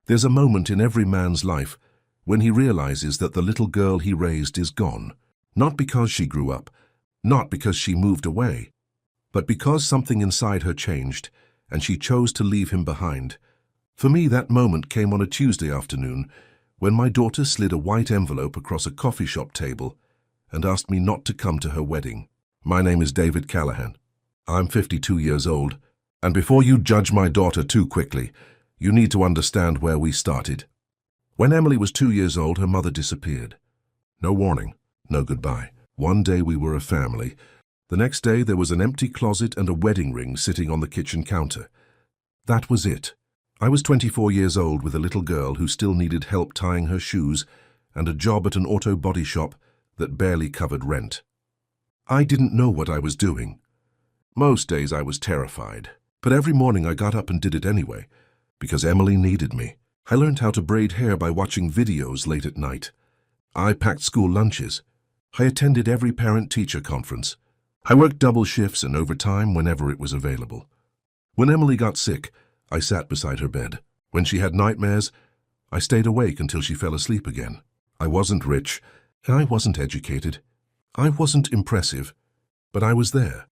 There's a moment in every man's life when he realizes that the little girl he raised is gone, not because she grew up, not because she moved away, but because something inside her changed and she chose to leave him behind. For me, that moment came on a Tuesday afternoon when my daughter slid a white envelope across a coffee shop table and asked me not to come to her wedding. My name is David Callahan. I'm 52 years old, and before you judge my daughter too quickly, you need to understand where we started. When Emily was 2 years old, her mother disappeared. No warning, no goodbye. One day we were a family. The next day there was an empty closet and a wedding ring sitting on the kitchen counter. That was it. I was 24 years old with a little girl who still needed help tying her shoes and a job at an auto body shop that barely covered rent. I didn't know what I was doing. Most days I was terrified, but every morning I got up and did it anyway, because Emily needed me. I learned how to braid hair by watching videos late at night. I packed school lunches. I attended every parent-teacher conference. I worked double shifts and overtime whenever it was available. When Emily got sick, I sat beside her bed. When she had nightmares, I stayed awake until she fell asleep again. I wasn't rich. I wasn't educated. I wasn't impressive, but I was there.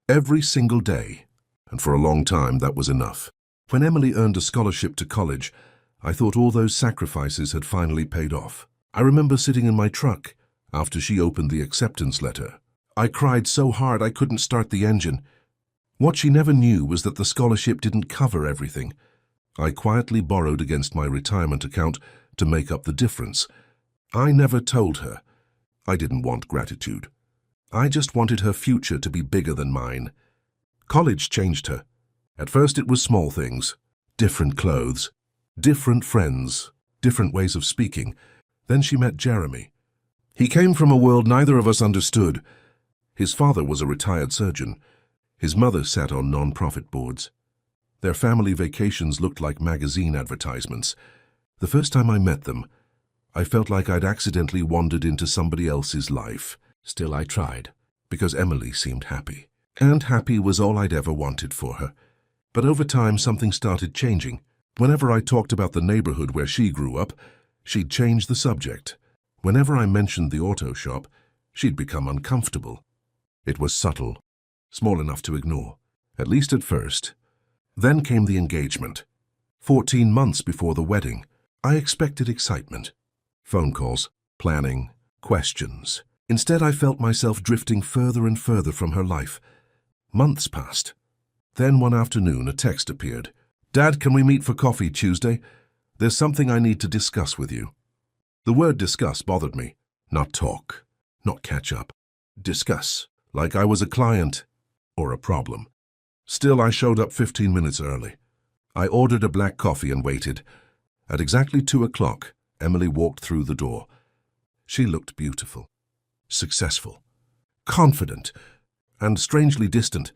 Every single day, and for a long time that was enough. When Emily earned a scholarship to college, I thought all those sacrifices had finally paid off. I remember sitting in my truck after she opened the acceptance letter. I cried so hard I couldn't start the engine. What she never knew was that the scholarship didn't cover everything. I quietly borrowed against my retirement account to make up the difference. I never told her. I didn't want gratitude. I just wanted her future to be bigger than mine. College changed her. At first it was small things. Different clothes, different friends, different ways of speaking. Then she met Jeremy. He came from a world neither of us understood. His father was a retired surgeon. His mother sat on non-profit boards. Their family vacations looked like magazine advertisements. The first time I met them, I felt like I'd accidentally wandered into somebody else's life. Still, I tried, because Emily seemed happy. And happy was all I'd ever wanted for her. But over time, something started changing. Whenever I talked about the neighborhood where she grew up, she'd change the subject. Whenever I mentioned the auto shop, she'd become uncomfortable. It was subtle, small enough to ignore, at least at first. Then came the engagement. 14 months before the wedding, I expected excitement. Phone calls, planning, questions. Instead, I felt myself drifting further and further from her life. Months passed. Then one afternoon, a text appeared. "Dad, can we meet for coffee Tuesday? There's something I need to discuss with you." The word discuss bothered me. Not talk, not catch up. Discuss, like I was a client or a problem. Still, I showed up 15 minutes early. I ordered a black coffee and waited. At exactly 2 o'clock, Emily walked through the door. She looked beautiful, successful, confident, and strangely distant.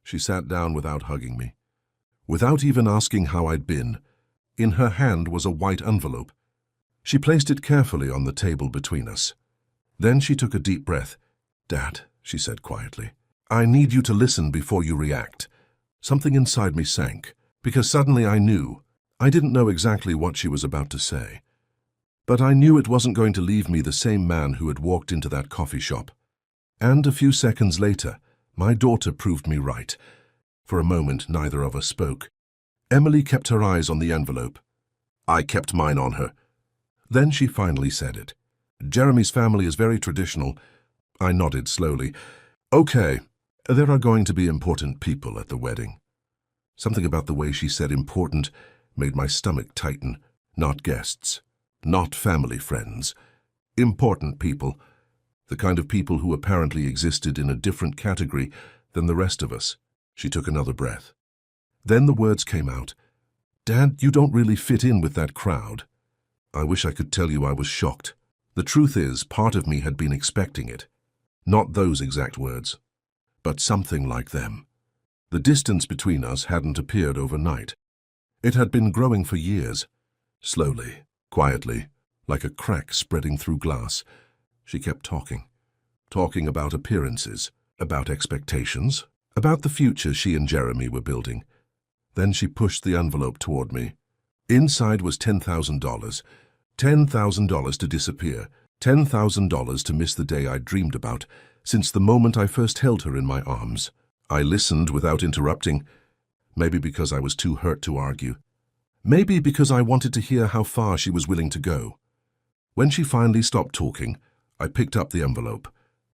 She sat down without hugging me, without even asking how I'd been. In her hand was a white envelope. She placed it carefully on the table between us. Then she took a deep breath. "Dad," she said quietly, "I need you to listen before you react." Something inside me sank, because suddenly I knew. I didn't know exactly what she was about to say, but I knew it wasn't going to leave me the same man who had walked into that coffee shop. And a few seconds later, my daughter proved me right. For a moment, neither of us spoke. Emily kept her eyes on the envelope. I kept mine on her. Then she finally said it. "Jeremy's family is very traditional." I nodded slowly. "Okay, there are going to be important people at the wedding." Something about the way she said important made my stomach tighten. Not guests, not family friends. Important people. The kind of people who apparently existed in a different category than the rest of us. She took another breath. Then the words came out. "Dad, you don't really fit in with that crowd." I wish I could tell you I was shocked. The truth is, part of me had been expecting it. Not those exact words, but something like them. The distance between us hadn't appeared overnight. It had been growing for years. Slowly, quietly, like a crack spreading through glass. She kept talking about appearances, about expectations, about the future she and Jeremy were building. Then she pushed the envelope toward me. Inside was $10,000. $10,000 to disappear. $10,000 to miss the day I dreamed about since the moment I first held her in my arms. I listened without interrupting, maybe because I was too hurt to argue. Maybe because I wanted to hear how far she was willing to go. When she finally stopped talking, I picked up the envelope,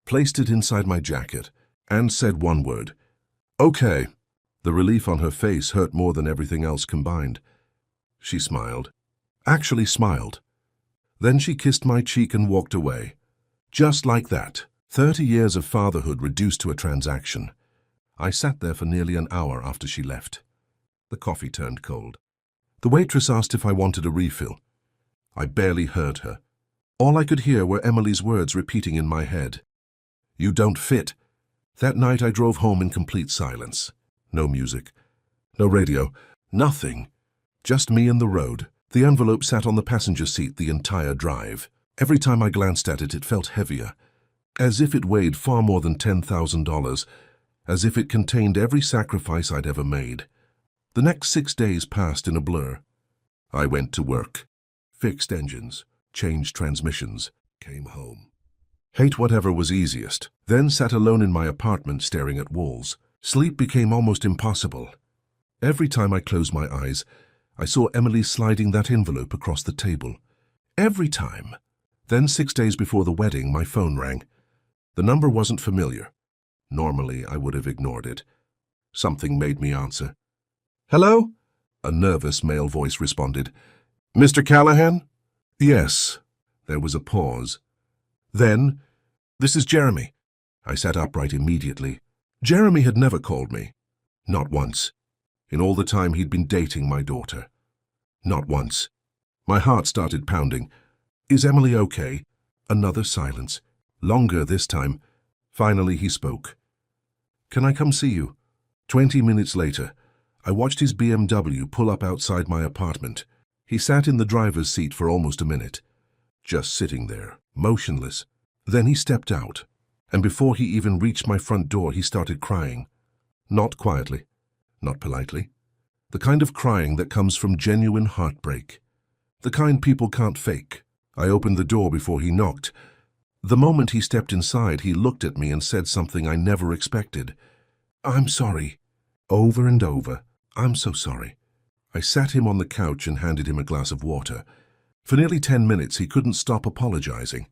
placed it inside my jacket, and said one word. "Okay." The relief on her face hurt more than everything else combined. She smiled. Actually smiled. Then she kissed my cheek and walked away. Just like that. 30 years of fatherhood reduced to a transaction. I sat there for nearly an hour after she left. The coffee turned cold. The waitress asked if I wanted a refill. I barely heard her. All I could hear were Emily's words repeating in my head. "You don't fit." That night I drove home in complete silence. No music. No radio. Nothing. Just me and the road. The envelope sat on the passenger seat the entire drive. Every time I glanced at it, it felt heavier. As if it weighed far more than $10,000. As if it contained every sacrifice I'd ever made. The next 6 days passed in a blur. I went to work. Fixed engines. Changed transmissions. Came home. Ate whatever was easiest. Then sat alone in my apartment staring at walls. Sleep became almost impossible. Every time I closed my eyes, I saw Emily sliding that envelope across the table. Every time. Then 6 days before the wedding, my phone rang. The number wasn't familiar. Normally, I would have ignored it. Something made me answer. "Hello?" A nervous male voice responded. "Mr. Callahan?" "Yes." There was a pause. Then, "This is Jeremy." I sat upright immediately. Jeremy had never called me. Not once. In all the time he'd been dating my daughter. Not once. My heart started pounding. "Is Emily okay?" Another silence. Longer this time. Finally he spoke. "Can I come see you?" 20 minutes later, I watched his BMW pull up outside my apartment. He sat in the driver's seat for almost a minute. Just sitting there, motionless. Then he stepped out. And before he even reached my front door, he started crying. Not quietly. Not politely. The kind of crying that comes from genuine heartbreak. The kind people can't fake. I opened the door before he knocked. The moment he stepped inside, he looked at me and said something I never expected. "I'm sorry." Over and over. "I'm so sorry." I sat him on the couch and handed him a glass of water. For nearly 10 minutes, he couldn't stop apologizing.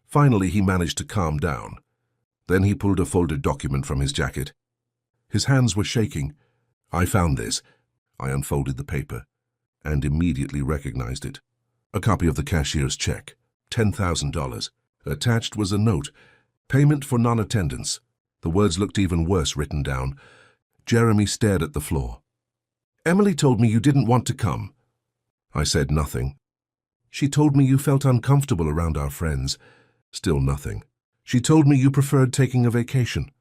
Finally, he managed to calm down. Then he pulled a folded document from his jacket. His hands were shaking. "I found this." I unfolded the paper and immediately recognized it. A copy of the cashier's check. $10,000. Attached was a note. "Payment for non-attendance." The words looked even worse written down. Jeremy stared at the floor. "Emily told me you didn't want to come." I said nothing. "She told me you felt uncomfortable around our friends." Still nothing. "She told me you preferred taking a vacation."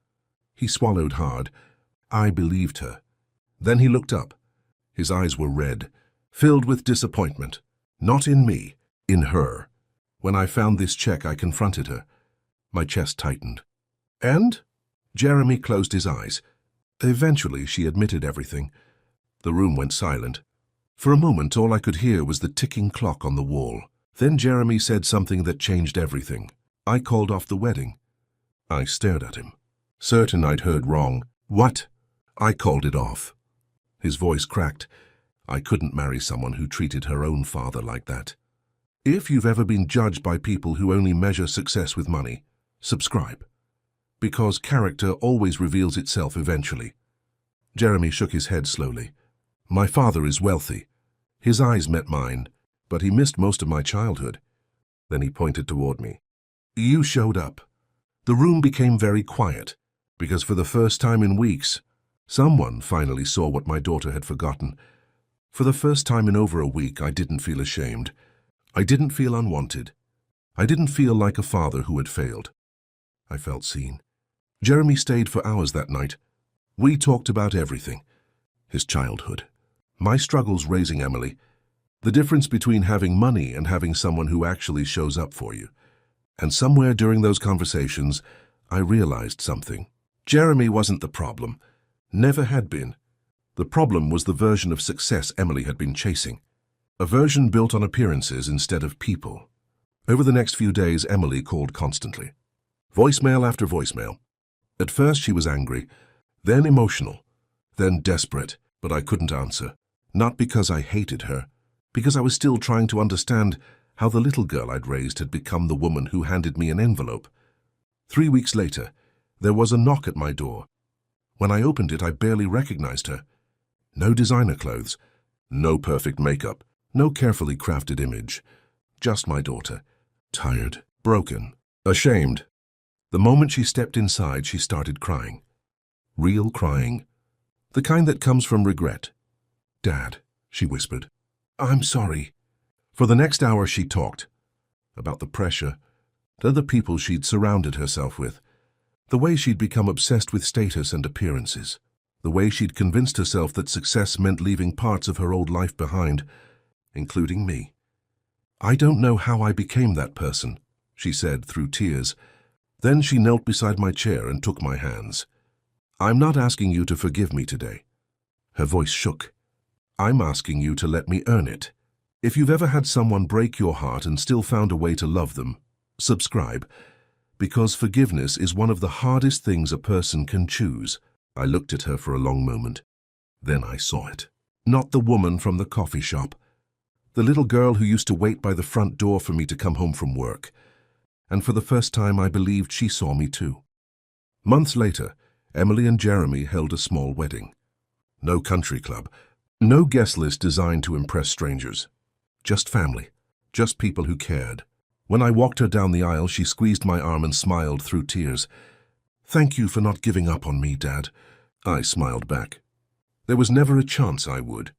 He swallowed hard. I believed her. Then he looked up. His eyes were red, filled with disappointment. Not in me, in her. When I found this check, I confronted her. My chest tightened. "And?" Jeremy closed his eyes. Eventually, she admitted everything. The room went silent. For a moment, all I could hear was the ticking clock on the wall. Then Jeremy said something that changed everything. I called off the wedding. I stared at him, certain I'd heard wrong. "What?" I called it off. His voice cracked. I couldn't marry someone who treated her own father like that. If you've ever been judged by people who only measure success with money, subscribe. Because character always reveals itself eventually. Jeremy shook his head slowly. "My father is wealthy." His eyes met mine, but he missed most of my childhood. Then he pointed toward me. "You showed up." The room became very quiet, because for the first time in weeks, someone finally saw what my daughter had forgotten. For the first time in over a week, I didn't feel ashamed. I didn't feel unwanted. I didn't feel like a father who had failed. I felt seen. Jeremy stayed for hours that night. We talked about everything. His childhood. My struggles raising Emily. The difference between having money and having someone who actually shows up for you. And somewhere during those conversations, I realized something. Jeremy wasn't the problem. Never had been. The problem was the version of success Emily had been chasing. A version built on appearances instead of people. Over the next few days, Emily called constantly. Voicemail after voicemail. At first she was angry, then emotional, then desperate, but I couldn't answer. Not because I hated her, because I was still trying to understand how the little girl I'd raised had become the woman who handed me an envelope. 3 weeks later, there was a knock at my door. When I opened it, I barely recognized her. No designer clothes, no perfect makeup, no carefully crafted image. Just my daughter, tired, broken, ashamed. The moment she stepped inside, she started crying. Real crying. The kind that comes from regret. "Dad," she whispered, "I'm sorry." For the next hour she talked. About the pressure, to the people she'd surrounded herself with, the way she'd become obsessed with status and appearances, the way she'd convinced herself that success meant leaving parts of her old life behind, including me. "I don't know how I became that person," she said through tears. Then she knelt beside my chair and took my hands. "I'm not asking you to forgive me today." Her voice shook. "I'm asking you to let me earn it. If you've ever had someone break your heart and still found a way to love them, subscribe. Because forgiveness is one of the hardest things a person can choose." I looked at her for a long moment. Then I saw it. Not the woman from the coffee shop. The little girl who used to wait by the front door for me to come home from work. And for the first time I believed she saw me too. Months later, Emily and Jeremy held a small wedding. No country club, no guest list designed to impress strangers. Just family, just people who cared. When I walked her down the aisle, she squeezed my arm and smiled through tears. "Thank you for not giving up on me, Dad." I smiled back. There was never a chance I would.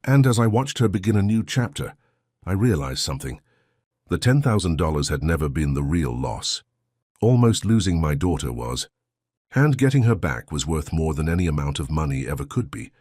And as I watched her begin a new chapter, I realized something. The $10,000 had never been the real loss. Almost losing my daughter was. And getting her back was worth more than any amount of money ever could be.